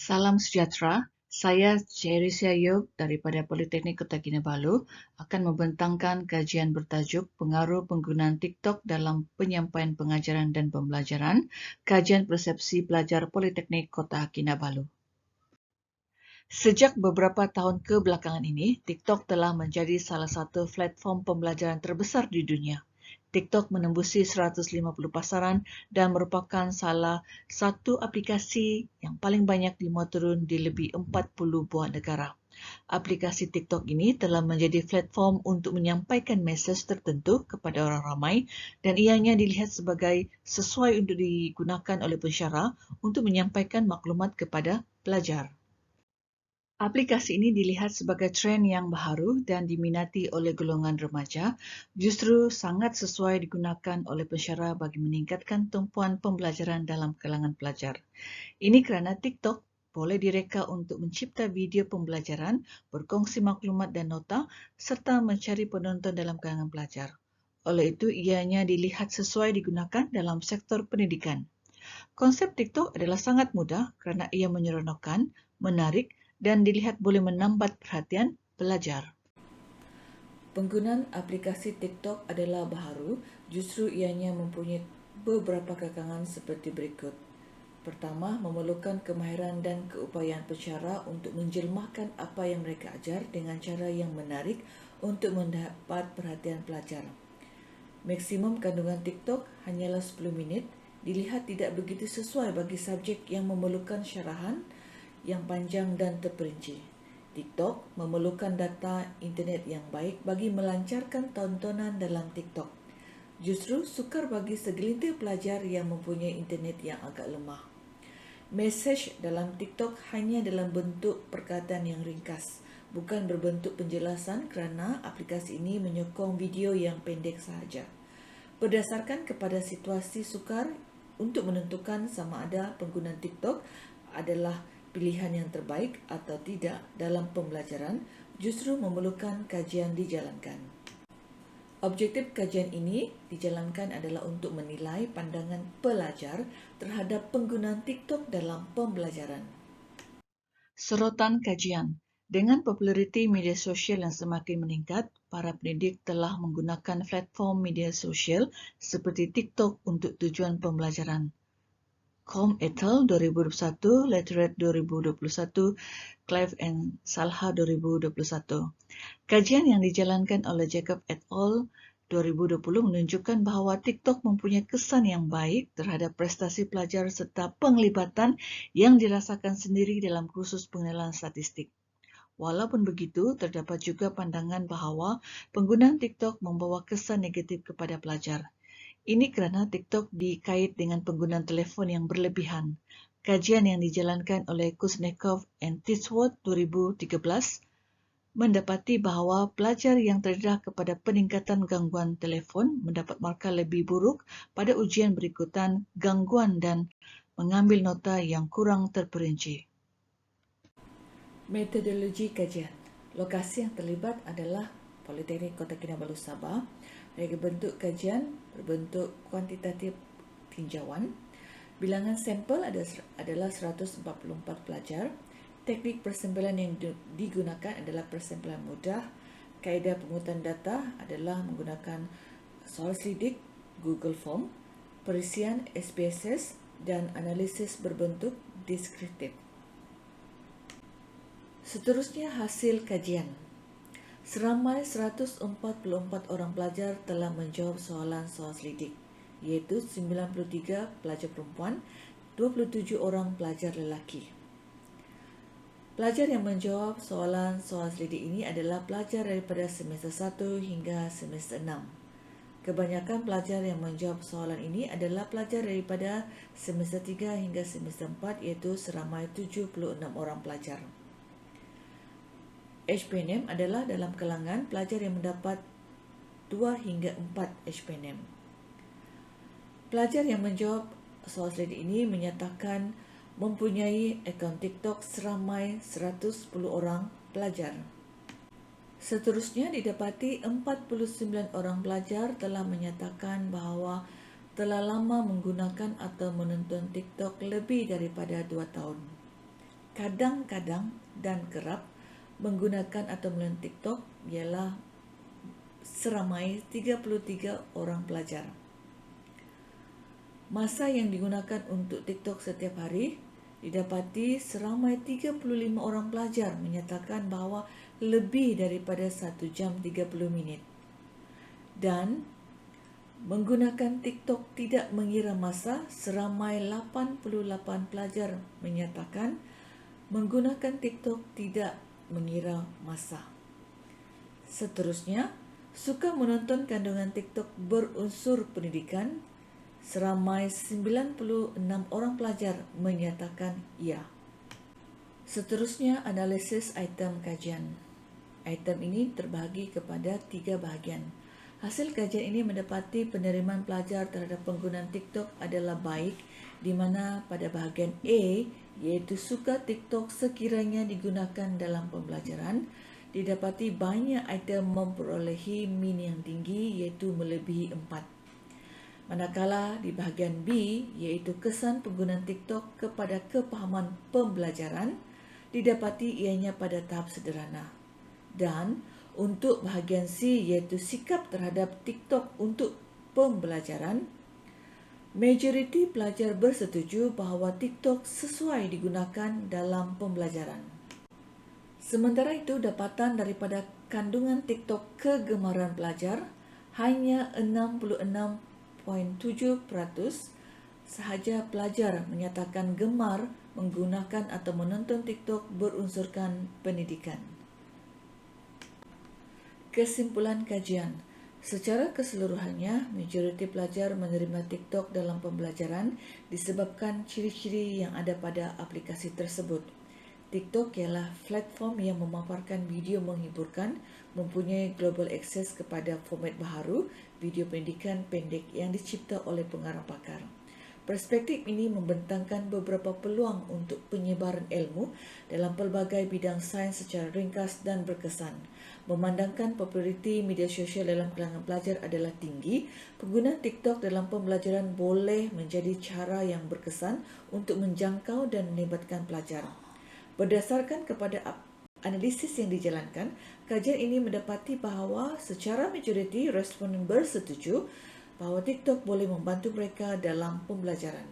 Salam sejahtera, saya Cherry Siayub daripada Politeknik Kota Kinabalu akan membentangkan kajian bertajuk Pengaruh Penggunaan TikTok dalam Penyampaian Pengajaran dan Pembelajaran, kajian persepsi pelajar Politeknik Kota Kinabalu. Sejak beberapa tahun kebelakangan ini, TikTok telah menjadi salah satu platform pembelajaran terbesar di dunia. TikTok menembusi 150 pasaran dan merupakan salah satu aplikasi yang paling banyak dimuat turun di lebih 40 buah negara. Aplikasi TikTok ini telah menjadi platform untuk menyampaikan mesej tertentu kepada orang ramai dan ianya dilihat sebagai sesuai untuk digunakan oleh pensyarah untuk menyampaikan maklumat kepada pelajar. Aplikasi ini dilihat sebagai trend yang baharu dan diminati oleh golongan remaja, justru sangat sesuai digunakan oleh pensyarah bagi meningkatkan tumpuan pembelajaran dalam kalangan pelajar. Ini kerana TikTok boleh direka untuk mencipta video pembelajaran, berkongsi maklumat dan nota, serta mencari penonton dalam kalangan pelajar. Oleh itu, ianya dilihat sesuai digunakan dalam sektor pendidikan. Konsep TikTok adalah sangat mudah kerana ia menyeronokkan, menarik dan dilihat boleh menambat perhatian pelajar. Penggunaan aplikasi TikTok adalah baharu, justru ianya mempunyai beberapa kekangan seperti berikut. Pertama, memerlukan kemahiran dan keupayaan pensyarah untuk menjelmahkan apa yang mereka ajar dengan cara yang menarik untuk mendapat perhatian pelajar. Maksimum kandungan TikTok hanyalah 10 minit, dilihat tidak begitu sesuai bagi subjek yang memerlukan syarahan yang panjang dan terperinci. TikTok memerlukan data internet yang baik bagi melancarkan tontonan dalam TikTok. Justru sukar bagi segelintir pelajar yang mempunyai internet yang agak lemah. Mesej dalam TikTok hanya dalam bentuk perkataan yang ringkas, bukan berbentuk penjelasan kerana aplikasi ini menyokong video yang pendek sahaja. Berdasarkan kepada situasi sukar untuk menentukan sama ada penggunaan TikTok adalah pilihan yang terbaik atau tidak dalam pembelajaran, justru memerlukan kajian dijalankan. Objektif kajian ini dijalankan adalah untuk menilai pandangan pelajar terhadap penggunaan TikTok dalam pembelajaran. Sorotan kajian. Dengan populariti media sosial yang semakin meningkat, para pendidik telah menggunakan platform media sosial seperti TikTok untuk tujuan pembelajaran. Com et al. 2021, Literate 2021, Clive and Salha 2021. Kajian yang dijalankan oleh Jacob et al. 2020 menunjukkan bahawa TikTok mempunyai kesan yang baik terhadap prestasi pelajar serta penglibatan yang dirasakan sendiri dalam kursus pengenalan statistik. Walaupun begitu, terdapat juga pandangan bahawa penggunaan TikTok membawa kesan negatif kepada pelajar. Ini kerana TikTok dikait dengan penggunaan telefon yang berlebihan. Kajian yang dijalankan oleh Kuznetsov and Tisworth 2013 mendapati bahawa pelajar yang terdedah kepada peningkatan gangguan telefon mendapat markah lebih buruk pada ujian berikutan gangguan dan mengambil nota yang kurang terperinci. Metodologi kajian. Lokasi yang terlibat adalah Politeknik Kota Kinabalu Sabah. Rega bentuk kajian berbentuk kuantitatif tinjauan. Bilangan sampel adalah 144 pelajar. Teknik persempelan yang digunakan adalah persempelan mudah. Kaedah pengurutan data adalah menggunakan soal selidik, Google Form, perisian SPSS dan analisis berbentuk deskriptif. Seterusnya hasil kajian. Seramai 144 orang pelajar telah menjawab soalan-soal selidik, iaitu 93 pelajar perempuan, 27 orang pelajar lelaki. Pelajar yang menjawab soalan-soal selidik ini adalah pelajar daripada semester 1 hingga semester 6. Kebanyakan pelajar yang menjawab soalan ini adalah pelajar daripada semester 3 hingga semester 4, iaitu seramai 76 orang pelajar. HPNM adalah dalam kalangan pelajar yang mendapat 2 hingga 4 HPNM. Pelajar yang menjawab soal selidik ini menyatakan mempunyai akaun TikTok seramai 110 orang pelajar. Seterusnya didapati 49 orang pelajar telah menyatakan bahawa telah lama menggunakan atau menonton TikTok lebih daripada 2 tahun. kadang-kadang dan kerap menggunakan atau melalui TikTok ialah seramai 33 orang pelajar. Masa yang digunakan untuk TikTok setiap hari didapati seramai 35 orang pelajar menyatakan bahawa lebih daripada 1 jam 30 minit. Dan menggunakan TikTok tidak mengira masa, seramai 88 pelajar menyatakan menggunakan TikTok tidak mengira masa. Seterusnya, suka menonton kandungan TikTok berunsur pendidikan, seramai 96 orang pelajar menyatakan ya. Seterusnya, analisis item kajian. Item ini terbahagi kepada 3 bahagian. Hasil kajian ini mendapati penerimaan pelajar terhadap penggunaan TikTok adalah baik, di mana pada bahagian A, iaitu suka TikTok sekiranya digunakan dalam pembelajaran, didapati banyak item memperolehi min yang tinggi, iaitu melebihi 4. Manakala di bahagian B, iaitu kesan penggunaan TikTok kepada kepahaman pembelajaran, didapati ianya pada tahap sederhana. Dan untuk bahagian C, iaitu sikap terhadap TikTok untuk pembelajaran, majoriti pelajar bersetuju bahawa TikTok sesuai digunakan dalam pembelajaran. Sementara itu, dapatan daripada kandungan TikTok kegemaran pelajar hanya 66.7% sahaja pelajar menyatakan gemar menggunakan atau menonton TikTok berunsurkan pendidikan. Kesimpulan kajian. Secara keseluruhannya, majoriti pelajar menerima TikTok dalam pembelajaran disebabkan ciri-ciri yang ada pada aplikasi tersebut. TikTok ialah platform yang memaparkan video menghiburkan, mempunyai global access kepada format baharu, video pendidikan pendek yang dicipta oleh pengarang pakar. Perspektif ini membentangkan beberapa peluang untuk penyebaran ilmu dalam pelbagai bidang sains secara ringkas dan berkesan. Memandangkan populariti media sosial dalam kalangan pelajar adalah tinggi, penggunaan TikTok dalam pembelajaran boleh menjadi cara yang berkesan untuk menjangkau dan melibatkan pelajar. Berdasarkan kepada analisis yang dijalankan, kajian ini mendapati bahawa secara majoriti responden bersetuju bahawa TikTok boleh membantu mereka dalam pembelajaran.